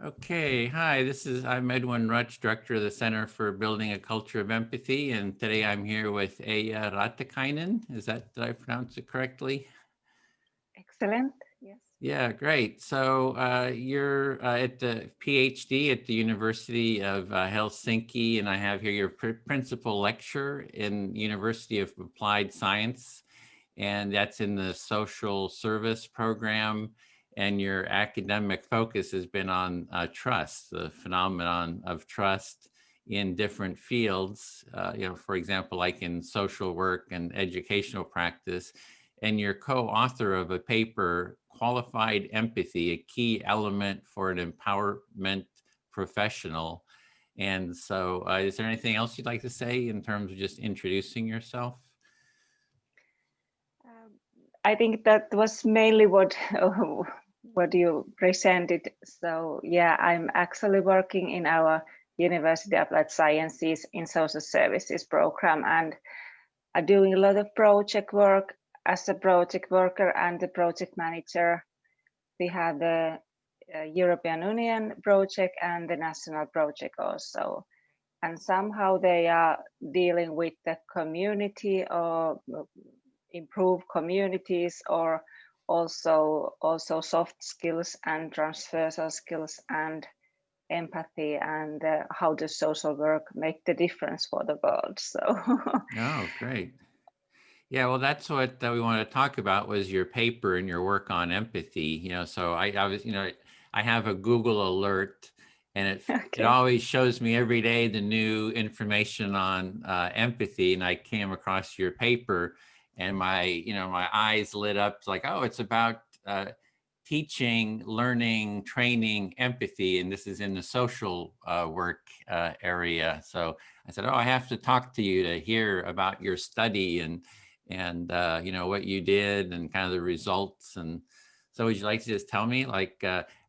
Okay, hi, I'm Edwin Rutsch, Director of the Center for Building a Culture of Empathy, and today I'm here with Eija Raatikainen. Did I pronounce it correctly? Excellent. Yes. Yeah, great. So you're at the PhD at the University of Helsinki, and I have here your principal lecture in University of Applied Science, and that's in the social service program. And your academic focus has been on trust, the phenomenon of trust in different fields. For example, like in social work and educational practice. And you're co-author of a paper, Qualified Empathy, a key element for an empowerment professional. And so, is there anything else you'd like to say in terms of just introducing yourself? Um, I think that was mainly what what you presented. So yeah, I'm actually working in our University of Applied Sciences in Social Services program, and I'm doing a lot of project work as a project worker and the project manager. We have the European Union project and the national project also. And somehow they are dealing with the community or improve communities, or also soft skills and transversal skills and empathy, and how does social work make the difference for the world. So Oh, great. Yeah, well, that's what we want to talk about was your paper and your work on empathy. So I was, I have a Google alert, and it okay. always shows me every day the new information on empathy. And I came across your paper, and my eyes lit up like, oh, it's about teaching, learning, training empathy, and this is in the social work area. So I said, oh, I have to talk to you to hear about your study and what you did and kind of the results. And so would you like to just tell me, like,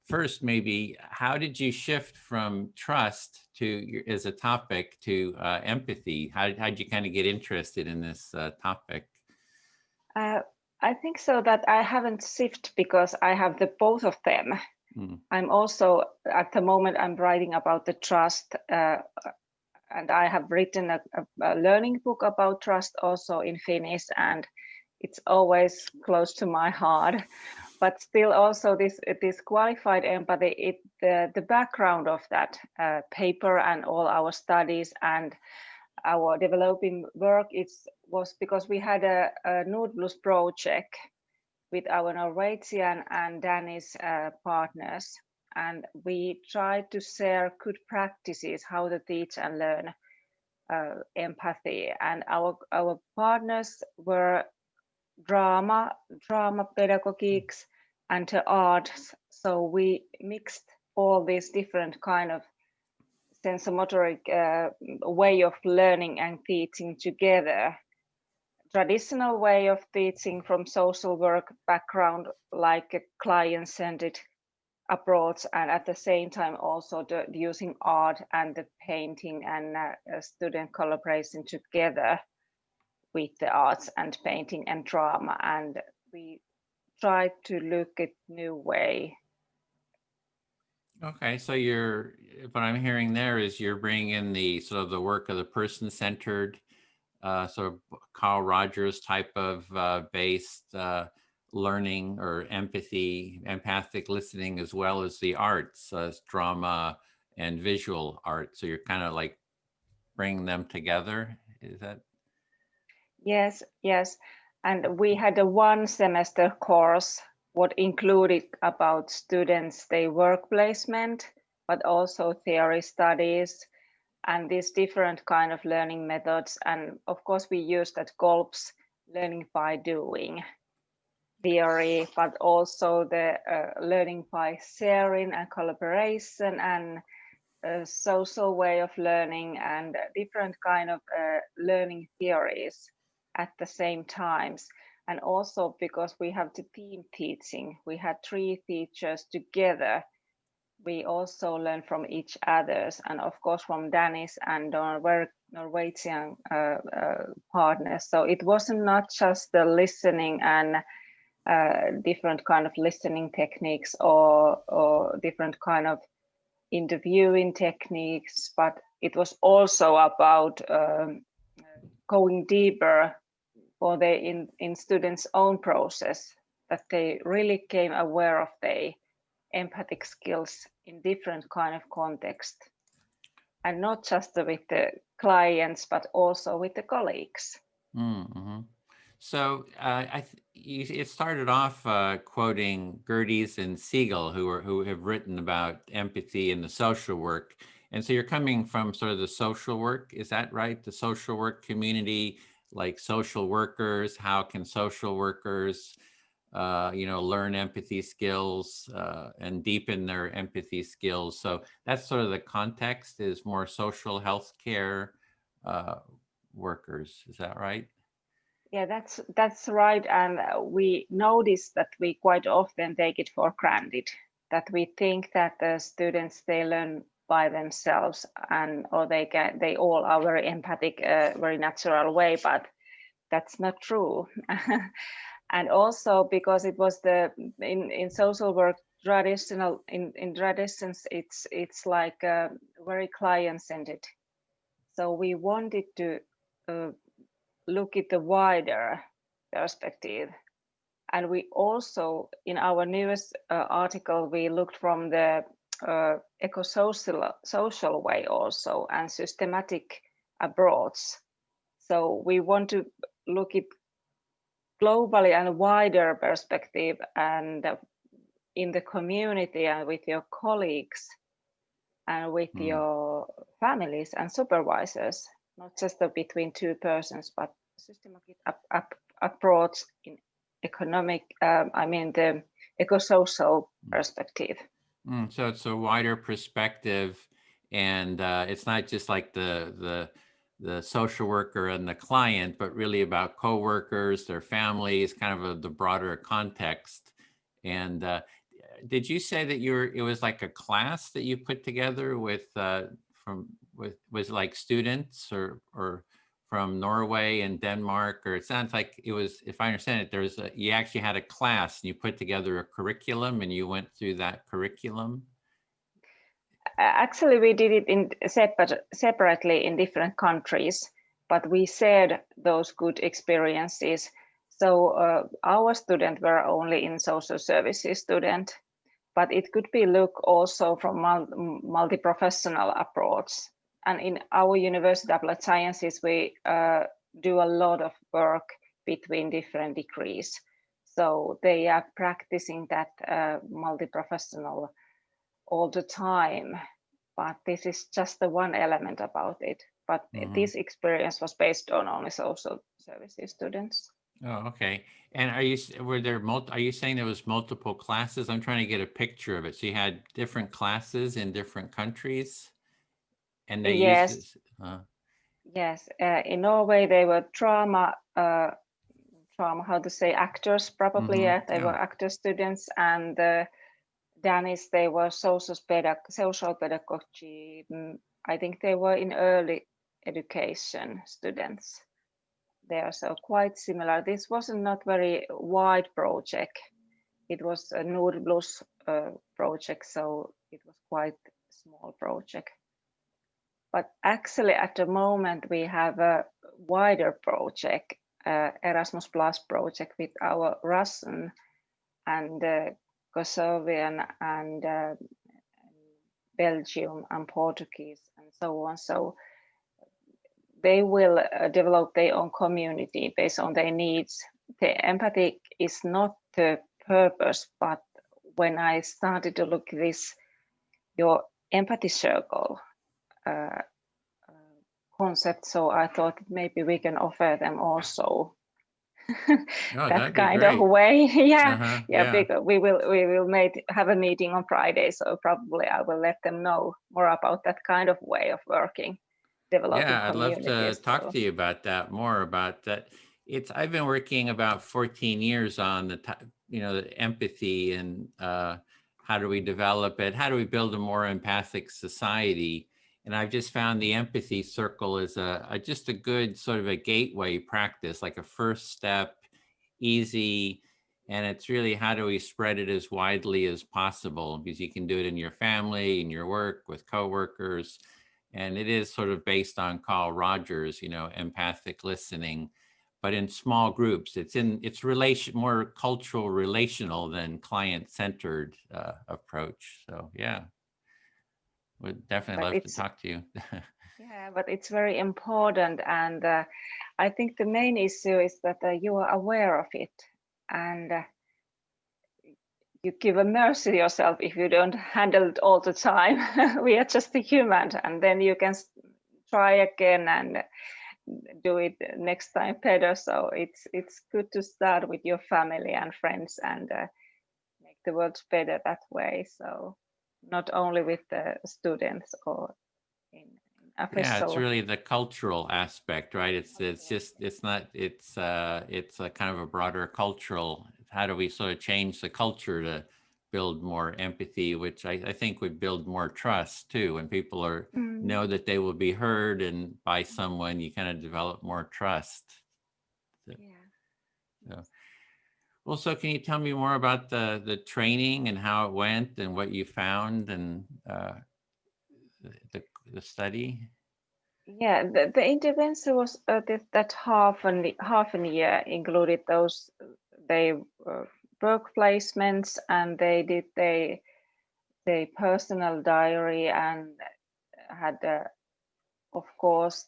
first maybe how did you shift from trust as a topic to empathy? How did you kind of get interested in this topic? uh, I think so that I haven't shifted because I have the both of them. Mm. I'm also at the moment I'm writing about the trust, and I have written a learning book about trust also in Finnish, and it's always close to my heart. But still, also this qualified empathy, the background of that paper and all our studies and our developing work, was because we had a Nordplus project with our Norwegian and Danish partners, and we tried to share good practices how to teach and learn empathy. And our partners were drama pedagogics, and the arts. So we mixed all these different kind of sensomotoric way of learning and teaching together. Traditional way of teaching from social work background, like a client-centered approach, and at the same time also using art and the painting and student collaboration together with the arts and painting and drama. And we try to look at new way. Okay, so what I'm hearing there is you're bringing in the sort of the work of the person-centered, sort of Carl Rogers type of based learning or empathic listening, as well as the arts, drama and visual art. So you're kind of like bringing them together. Is that? Yes. And we had a one semester course what included about students their work placement, but also theory studies and these different kind of learning methods. And of course we used at Golp's learning by doing theory, but also the learning by sharing and collaboration and social way of learning and different kind of learning theories at the same times. And also because we have the team teaching, we had three teachers together. We also learn from each others, and of course from Danish and Norwegian partners. So it wasn't not just the listening and different kind of listening techniques or different kind of interviewing techniques, but it was also about going deeper for in students' own process, that they really came aware of their empathic skills in different kind of context, and not just with the clients, but also with the colleagues. Mm-hmm. So it started off quoting Gerdes and Siegel, who have written about empathy in the social work. And so you're coming from sort of the social work, is that right? The social work community, like social workers, how can social workers, learn empathy skills and deepen their empathy skills? So that's sort of the context, is more social healthcare workers, is that right? Yeah, that's right. And we notice that we quite often take it for granted, that we think that the students, they learn by themselves, or they all are very empathic, very natural way, but that's not true. And also because it was in social work traditional in traditions, it's like very client-centered. So we wanted to look at the wider perspective. And we also, in our newest article, we looked from the eco-social way also, and systematic approach. So we want to look at globally and wider perspective, and in the community and with your colleagues and with your families and supervisors, not just between two persons, but systematic approach in economic, the eco-social perspective. So it's a wider perspective, and it's not just like the social worker and the client, but really about coworkers, their families, kind of the broader context. And did you say that it was like a class that you put together with was like students or from Norway and Denmark? Or it sounds like it was, if I understand it, you actually had a class and you put together a curriculum and you went through that curriculum? Actually, we did it separately in different countries, but we shared those good experiences. So our students were only in social services student, but it could be look also from multi-professional approach. And in our University of Applied Sciences, we do a lot of work between different degrees. So they are practicing that multi-professional all the time, but this is just the one element about it. But this experience was based on only social services students. Oh, okay. And are you saying there was multiple classes? I'm trying to get a picture of it. So you had different classes in different countries, and they used Yes, this. yes. In Norway, they were trauma, how to say, actors, probably. Yeah, they were actor students, and Danish, they were social pedagogy. I think they were in early education students. They are so quite similar. This was not very wide project. It was a Nordblus project, so it was quite small project. But actually, at the moment, we have a wider project, Erasmus Plus project with our Russian and Kosovian and Belgium and Portuguese and so on. So they will develop their own community based on their needs. The empathy is not the purpose, but when I started to look at this, your empathy circle concept, so I thought maybe we can offer them also Oh, that that'd be kind of great. way. Yeah. Because we will have a meeting on Friday, so probably I will let them know more about that kind of way of working, developing Yeah, I'd love community to as talk well. to you about that, more about that. I've been working about 14 years on the empathy and how do we develop it? How do we build a more empathic society? And I've just found the empathy circle is just a good sort of a gateway practice, like a first step, easy. And it's really, how do we spread it as widely as possible? Because you can do it in your family, in your work, with coworkers. And it is sort of based on Carl Rogers, empathic listening, but in small groups. It's more cultural relational than client-centered approach. So yeah, would definitely But love to talk to you. yeah, but it's very important, and I think the main issue is that you are aware of it, and you give a mercy yourself if you don't handle it all the time. We are just a human, and then you can try again and do it next time better. So it's good to start with your family and friends and make the world better that way. So not only with the students or in Yeah, it's official. really the cultural aspect, right? It's a kind of a broader cultural. How do we sort of change the culture to build more empathy, which I think would build more trust too. When people know that they will be heard and by someone, you kind of develop more trust. Yeah. So, well, so can you tell me more about the training and how it went and what you found and the study? Yeah, the intervention was that half a year included those they work placements, and they did their personal diary and had of course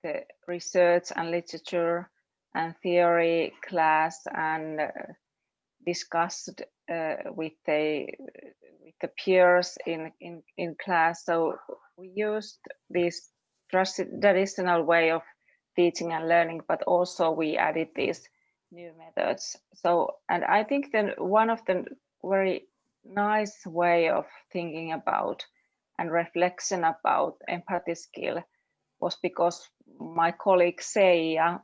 the research and literature and theory class, and discussed with the peers in class. So we used this traditional way of teaching and learning, but also we added these new methods. So, and I think then one of the very nice way of thinking about and reflection about empathy skill was because my colleague Seija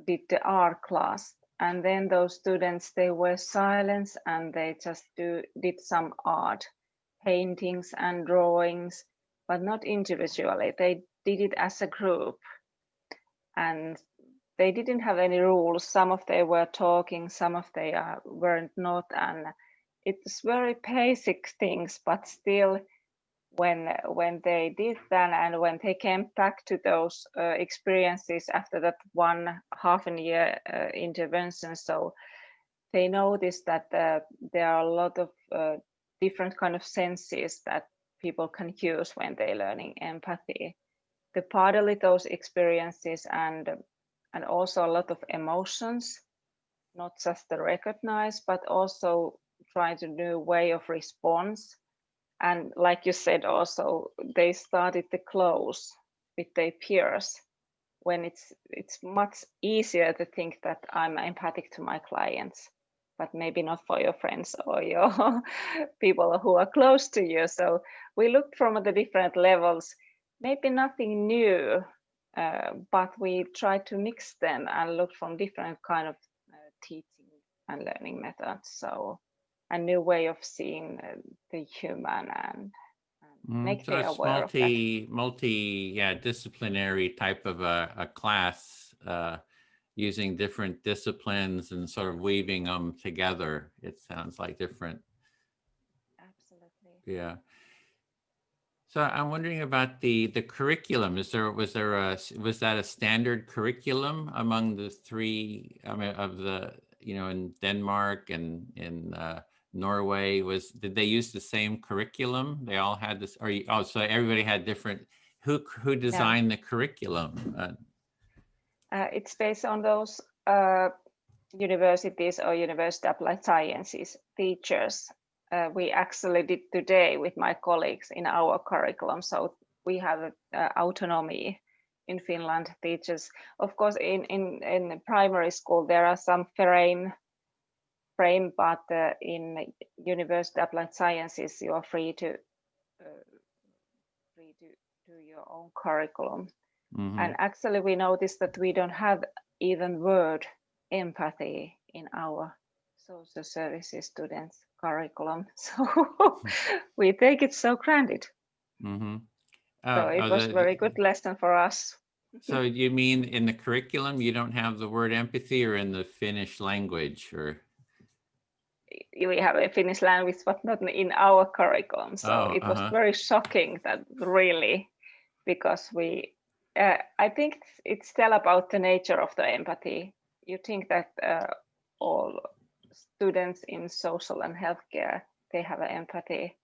did the art class, and then those students, they were silent and they just did some art, paintings and drawings, but not individually. They did it as a group, and they didn't have any rules. Some of they were talking, some of they weren't not, and it's very basic things, but still when they did that and when they came back to those experiences after that 1.5 year intervention, so they noticed that there are a lot of different kind of senses that people can use when they're learning empathy. The partly those experiences and also a lot of emotions, not just the recognize, but also try to do way of response. And like you said, also they started to close with their peers when it's much easier to think that I'm empathic to my clients, but maybe not for your friends or your people who are close to you. So we looked from the different levels, maybe nothing new, but we tried to mix them and look from different kind of teaching and learning methods. So a new way of seeing the human and make So them it's aware of that. disciplinary type of a class using different disciplines and sort of weaving them together. It sounds like different. Absolutely. Yeah. So I'm wondering about the curriculum. Was that a standard curriculum among the three? I mean, of the in Denmark and in Norway, did they use the same curriculum? They all had this, so everybody had different. Who Yeah, designed the curriculum? it's based on those universities or university applied sciences teachers. We actually did today with my colleagues in our curriculum. So we have autonomy in Finland. Teachers, of course, in primary school there are some frame, but in university applied sciences you are free to do your own curriculum. Mm-hmm. And actually we noticed that we don't have even word empathy in our social services students curriculum. So we take it so granted. Mm-hmm. So it was very good lesson for us. So you mean in the curriculum you don't have the word empathy, or in the Finnish language, or? we have a Finnish language, but not in our curriculum. So it was very shocking that really, because I think it's still about the nature of the empathy. You think that all students in social and healthcare, they have empathy,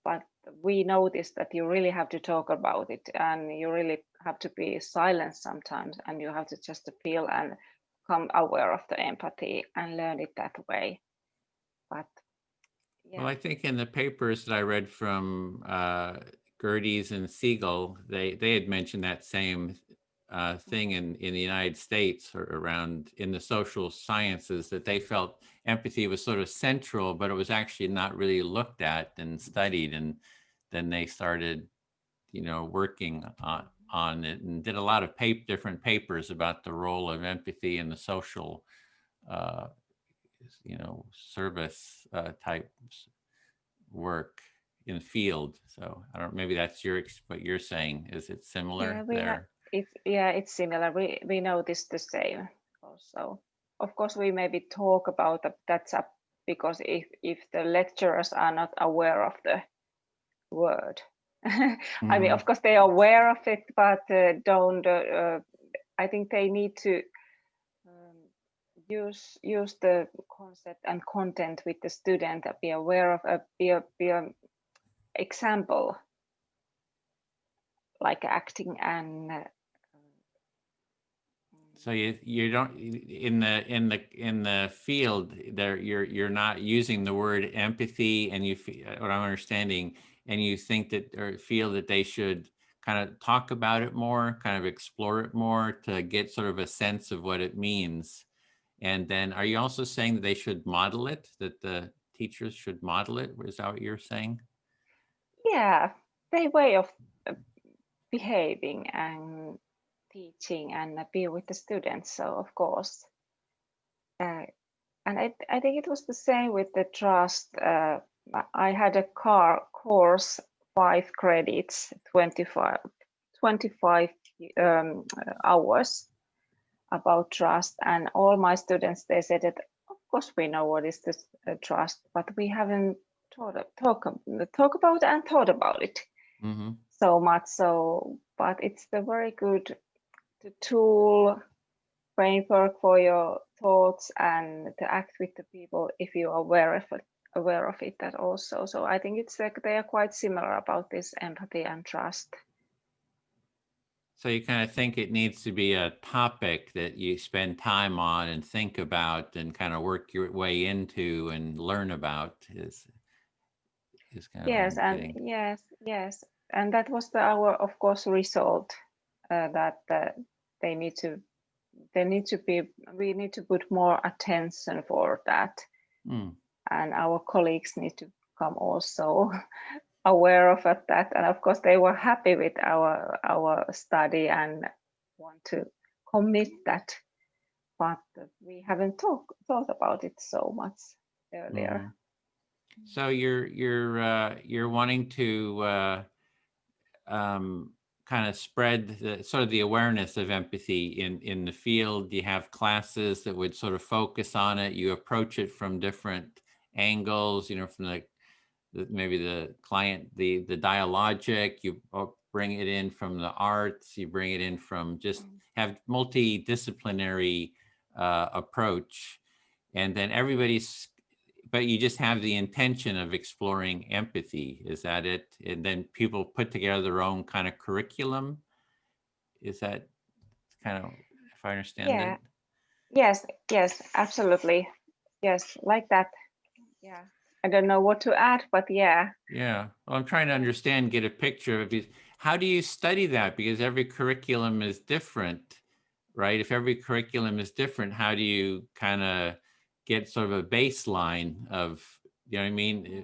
but we noticed that you really have to talk about it, and you really have to be silent sometimes, and you have to just feel and become aware of the empathy and learn it that way. But yeah. Well, I think in the papers that I read from Gerdes and Siegel, they had mentioned that same thing in the United States, or around in the social sciences, that they felt empathy was sort of central, but it was actually not really looked at and studied. And then they started, working on it, and did a lot of different papers about the role of empathy in the social service type work in the field. So I don't, maybe that's what you're saying. Is it similar there? It's similar. We noticed the same also. Of course, we maybe talk about that's up, because if the lecturers are not aware of the word, I mean, of course they are aware of it, but don't. I think they need to use the concept and content with the student, be aware of be a example, like acting and. So you don't in the field there, you're not using the word empathy, and what I'm understanding, and you think that, or feel that they should kind of talk about it more, kind of explore it more to get sort of a sense of what it means. And then are you also saying that they should model it, that the teachers should model it? Is that what you're saying? Yeah, their way of behaving and teaching and be with the students. So of course, and I think it was the same with the trust. I had a course, 5 credits, 25 hours about trust, and all my students, they said that of course we know what is this trust, but we haven't talk about and thought about it so much. So, but it's the very good tool, framework for your thoughts and to act with the people if you are aware of it that also. So I think it's like they are quite similar about this empathy and trust. So you kind of think it needs to be a topic that you spend time on and think about and kind of work your way into and learn about is kind of yes, and yes, and that was our, of course, result that we need to put more attention for that, and our colleagues need to come also aware of that, and of course they were happy with our study and want to commit that, but we haven't thought about it so much earlier. So you're wanting to kind of spread sort of the awareness of empathy in the field. You have classes that would sort of focus on it. You approach it from different angles, from maybe the client, the dialogic, you bring it in from the arts, you bring it in from just have multidisciplinary approach, and then but you just have the intention of exploring empathy. Is that it? And then people put together their own kind of curriculum. Is that kind of, if I understand it? Yes, absolutely. Yes, like that. Yeah. I don't know what to add, but yeah. Yeah. Well, I'm trying to understand, get a picture of it. How do you study that? Because every curriculum is different, right? If every curriculum is different, how do you kind of get sort of a baseline of, you know what I mean?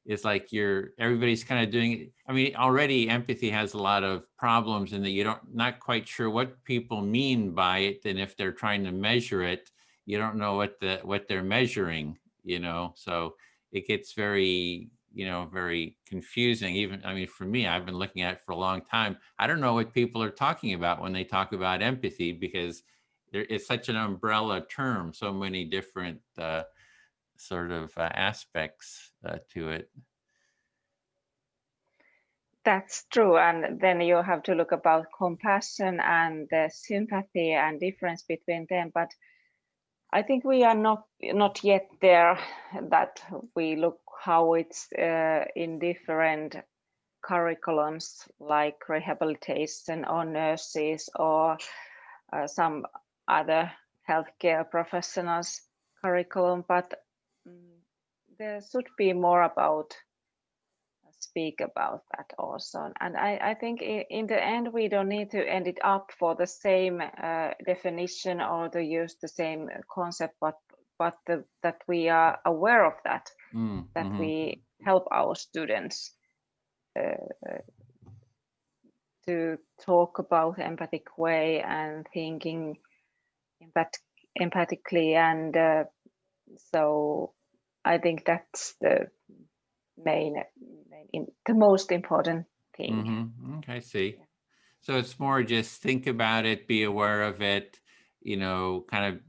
It's like everybody's kind of doing it. I mean, already empathy has a lot of problems in that you not quite sure what people mean by it. And if they're trying to measure it, you don't know what they're measuring, so it gets very, very confusing. Even, I mean, for me, I've been looking at it for a long time. I don't know what people are talking about when they talk about empathy, because it's such an umbrella term, so many different sort of aspects to it. That's true. And then you have to look about compassion and sympathy and difference between them. But I think we are not yet there, that we look how it's in different curriculums like rehabilitation or nurses or some other healthcare professionals curriculum. But there should be more about speak about that also. And I think in the end, we don't need to end it up for the same definition or to use the same concept, but that we are aware of that, that we help our students to talk about empathic way and thinking empathically. And so I think that's the the most important thing. Okay, I see. So it's more just think about it, be aware of it, kind of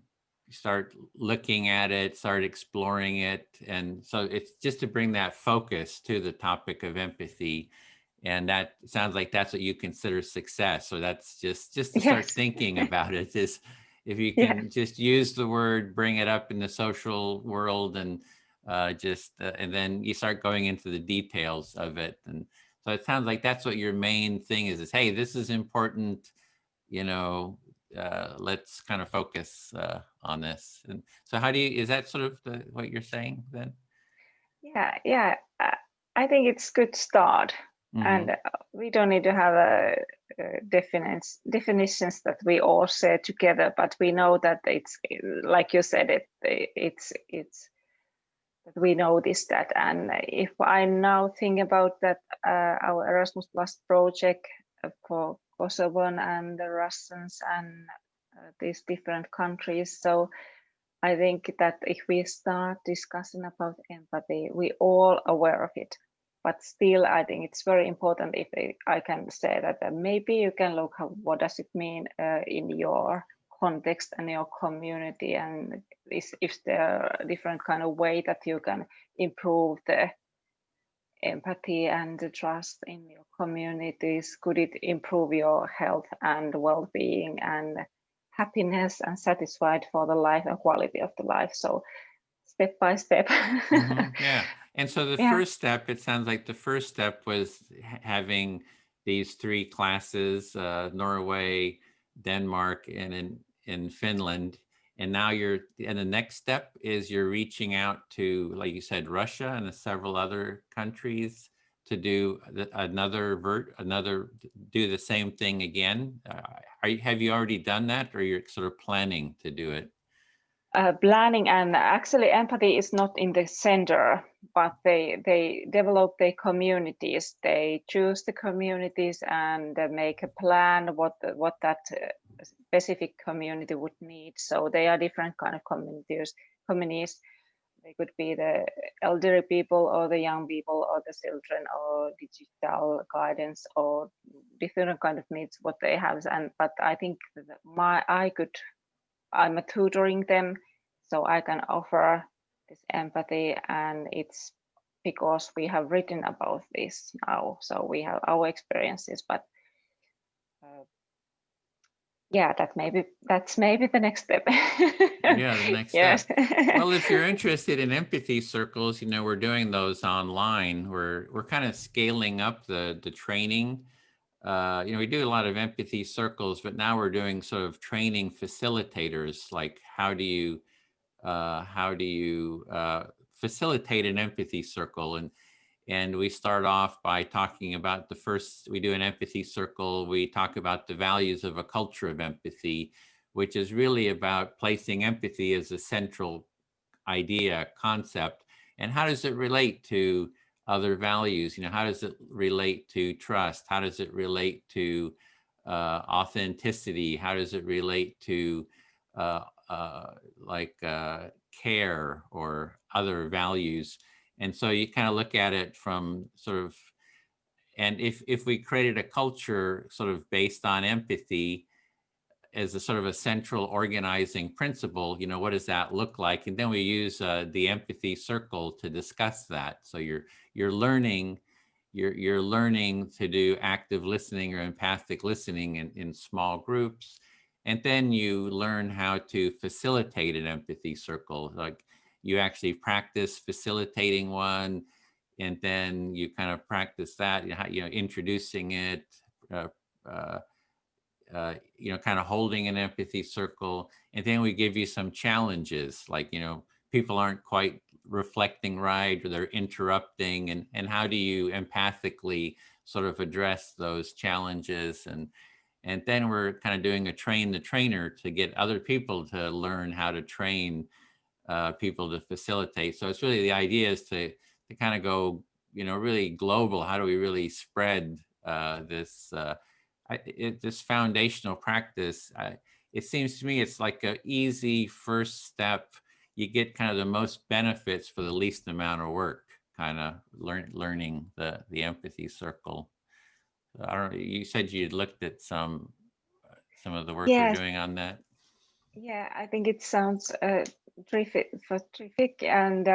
start looking at it, start exploring it. And so it's just to bring that focus to the topic of empathy. And that sounds like that's what you consider success. So that's just to start thinking about it, is if you can just use the word, bring it up in the social world, and and then you start going into the details of it. And so it sounds like that's what your main thing is, hey, this is important, let's kind of focus on this. And so is that sort of what you're saying then? Yeah. I think it's good start. And we don't need to have a definitions that we all share together, but we know that it's like you said, it's that we notice that. And if I now think about that, our Erasmus Plus project for Kosovan and the Russians and these different countries, so I think that if we start discussing about empathy, we all aware of it. But still, I think it's very important if I can say that maybe you can look at what does it mean in your context and your community, and if there are different kind of way that you can improve the empathy and the trust in your communities. Could it improve your health and well-being and happiness and satisfied for the life and quality of the life? So step by step. Yeah. And so the first step, it sounds like the first step was having these 3 classes, Norway, Denmark, and in Finland. And now and the next step is you're reaching out to, like you said, Russia and several other countries to do do the same thing again. Have you already done that, or you're sort of planning to do it? Planning, and actually empathy is not in the center, but they develop their communities. They choose the communities and make a plan what that specific community would need. So they are different kind of communities. They could be the elderly people or the young people or the children or digital guidance or different kind of needs what they have. But I think I'm tutoring them, so I can offer this empathy, and it's because we have written about this now, so we have our experiences. But that's maybe the next step. Yeah, the next step. Well, if you're interested in empathy circles, we're doing those online. We're kind of scaling up the training. We do a lot of empathy circles, but now we're doing sort of training facilitators, like how do you facilitate an empathy circle. And we start off by talking about we do an empathy circle. We talk about the values of a culture of empathy, which is really about placing empathy as a central idea, concept. And how does it relate to other values? How does it relate to trust? How does it relate to authenticity? How does it relate to care or other values? And so you kind of look at it from sort of, and if we created a culture sort of based on empathy, as a sort of a central organizing principle, what does that look like? And then we use the empathy circle to discuss that. So you're learning to do active listening or empathic listening in small groups. And then you learn how to facilitate an empathy circle. Like you actually practice facilitating one, and then you kind of practice that, introducing it, kind of holding an empathy circle. And then we give you some challenges, like, people aren't quite reflecting right, or they're interrupting, and how do you empathically sort of address those challenges? And then we're kind of doing a train the trainer to get other people to learn how to train people to facilitate. So it's really, the idea is to kind of go, really global. How do we really spread this this foundational practice? It seems to me it's like an easy first step. You get kind of the most benefits for the least amount of work, kind of learning the empathy circle. I don't know, you said you'd looked at some of the work we're Yes. doing on that. Yeah, I think it sounds terrific, and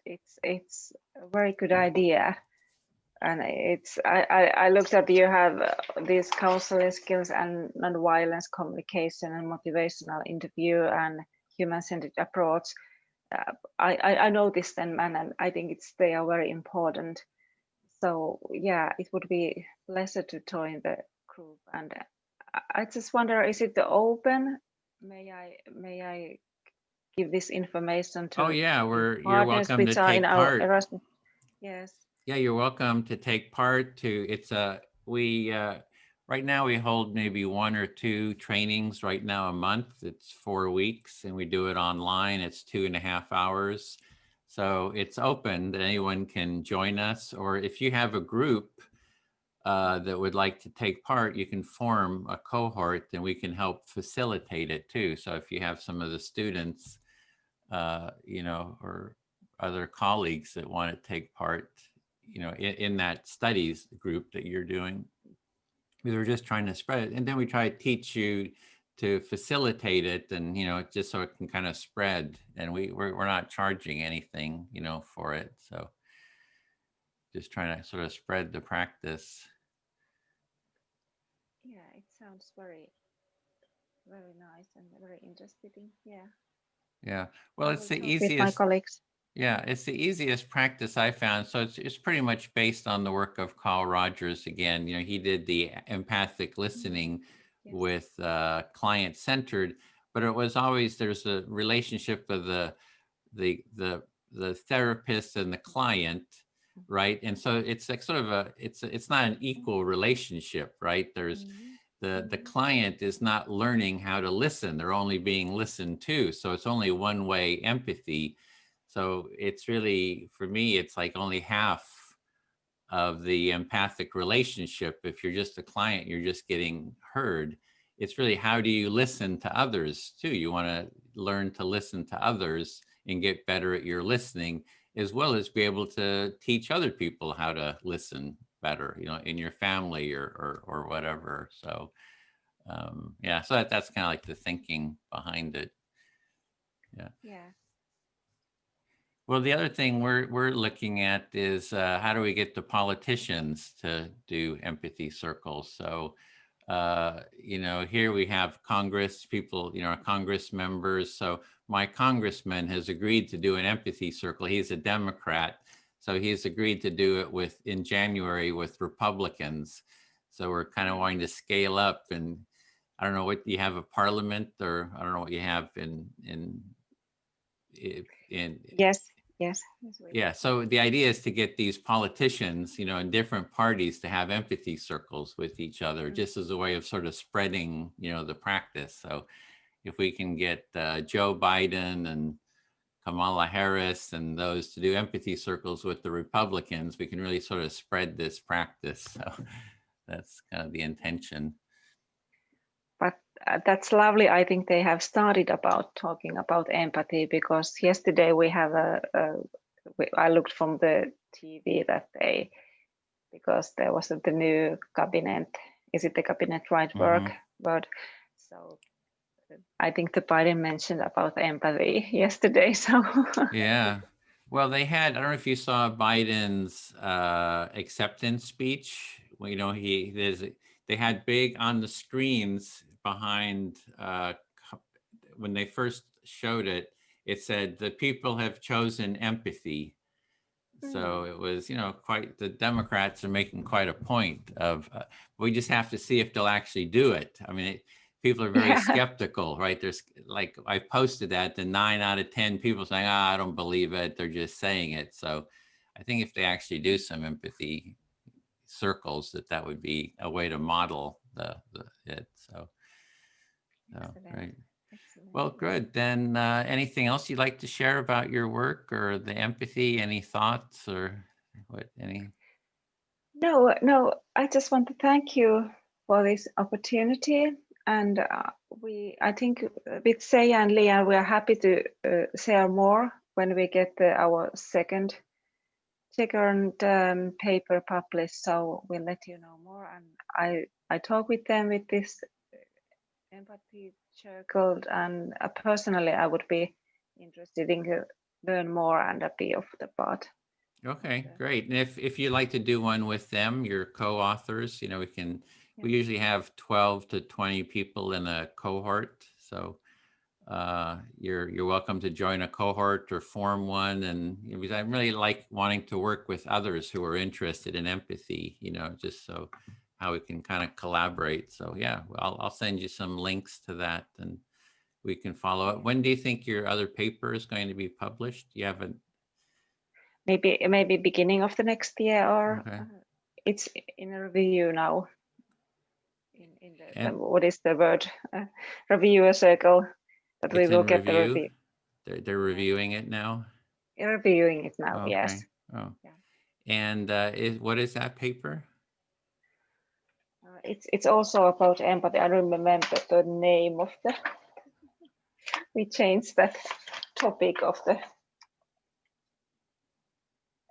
it's a very good idea. And I looked at, you have these counseling skills and non-violence communication and motivational interview and human-centered approach. I noticed them, and I think they are very important. So yeah, it would be a pleasure to join the group. And I just wonder, is it open? May I give this information to? Oh yeah, you're partners welcome to which are in take our part. Erasmus? Yes. Yeah, you're welcome to take part. We right now we hold maybe 1 or 2 trainings right now a month. It's 4 weeks, and we do it online. It's 2.5 hours. So it's open that anyone can join us, or if you have a group that would like to take part, you can form a cohort and we can help facilitate it too. So if you have some of the students, or other colleagues that want to take part, in that studies group that you're doing, we were just trying to spread it. And then we try to teach you to facilitate it, and, just so it can kind of spread. And we're not charging anything, for it. So just trying to sort of spread the practice. Yeah, it sounds very nice and very interesting. Yeah. Yeah. Well, it's the With my easiest. colleagues. Yeah, it's the easiest practice I found. So it's pretty much based on the work of Carl Rogers again. He did the empathic listening Yes. with client-centered, but it was always, there's a relationship with the therapist and the client, right? And so it's like sort of it's not an equal relationship, right? There's the client is not learning how to listen. They're only being listened to. So it's only one-way empathy. So it's really, for me, it's like only half of the empathic relationship. If you're just a client, you're just getting heard. It's really, how do you listen to others too? You want to learn to listen to others and get better at your listening, as well as be able to teach other people how to listen better, in your family or whatever. So yeah, so that's kind of like the thinking behind it. Yeah. Yeah. Well, the other thing we're looking at is how do we get the politicians to do empathy circles? So, here we have Congress people, Congress members. So my congressman has agreed to do an empathy circle. He's a Democrat, so he's agreed to do it in January with Republicans. So we're kind of wanting to scale up, and I don't know what you have, a parliament, or I don't know what you have in. Yes. Yeah, so the idea is to get these politicians, in different parties, to have empathy circles with each other, just as a way of sort of spreading, the practice. So if we can get Joe Biden and Kamala Harris and those to do empathy circles with the Republicans, we can really sort of spread this practice. So that's kind of the intention. But that's lovely. I think they have started talking about empathy, because yesterday we have I looked from the TV that because there was the new cabinet. Is it the cabinet right word? So I think the Biden mentioned about empathy yesterday. So Yeah. Well, they had, I don't know if you saw Biden's acceptance speech. Well, you know, they had big on the screens behind, when they first showed it, it said, the people have chosen empathy. So it was, you know, quite, the Democrats are making quite a point of, we just have to see if they'll actually do it. I mean, people are very skeptical, right? There's like, I posted that, the 9 out of 10 people saying, I don't believe it. They're just saying it. So I think if they actually do some empathy circles, that would be a way to model it. So right. Excellent. Well, good. Then anything else you'd like to share about your work or the empathy? Any thoughts or what? Any? No, I just want to thank you for this opportunity. And I think with Seija and Leah, we are happy to share more when we get our second paper published. So we'll let you know more. And I talk with them with this empathy circle, and personally, I would be interested in learn more and be of the part. Okay, great. And if you'd like to do one with them, your co-authors, you know, we usually have 12 to 20 people in a cohort. So you're welcome to join a cohort or form one. And you know, because I really like wanting to work with others who are interested in empathy, you know, just so how we can kind of collaborate. So yeah, I'll send you some links to that and we can follow up. When do you think your other paper is going to be published? You haven't? Maybe beginning of the next year, or Okay. it's in a review now. In the what is the word? Reviewer circle. That we will get the review. They're reviewing it now. Reviewing it now. Okay. Yes. Oh. Yeah. And what is that paper? It's also about empathy. I don't remember the name of the. We changed that topic of the.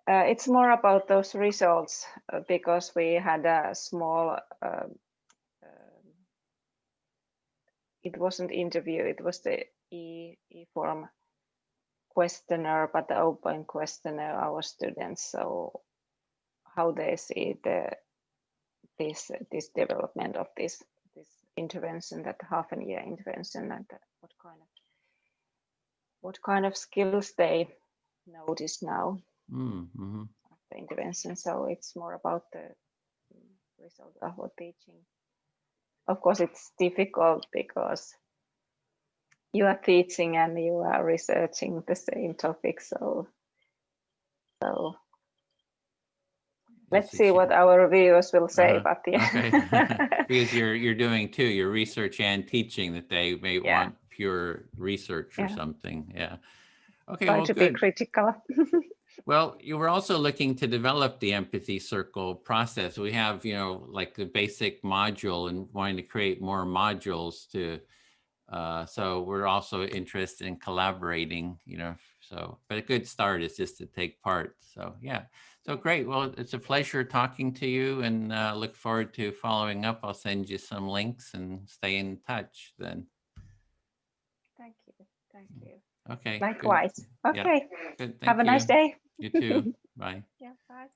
It's more about those results because we had a small. It wasn't interview. It was the e-form questionnaire, but the open questionnaire our students. So how they see this development of this intervention, that half a year intervention, and what kind of skills they notice now after intervention. So it's more about the result of our teaching. Of course, it's difficult because you are teaching and you are researching the same topic. So let's see what our reviewers will say. But yeah. Okay. Because you're doing too, your research and teaching, that they may want pure research or something. Yeah. Okay. Try to be critical. Well, you were also looking to develop the empathy circle process. We have, you know, like the basic module and wanting to create more modules to, so we're also interested in collaborating, you know, so, but a good start is just to take part. So yeah, so great. Well, it's a pleasure talking to you and look forward to following up. I'll send you some links and stay in touch then. Thank you. Thank you. Okay. Likewise. Good. Okay. Yeah. Good. Have a nice day. You too. Bye. Yeah, bye.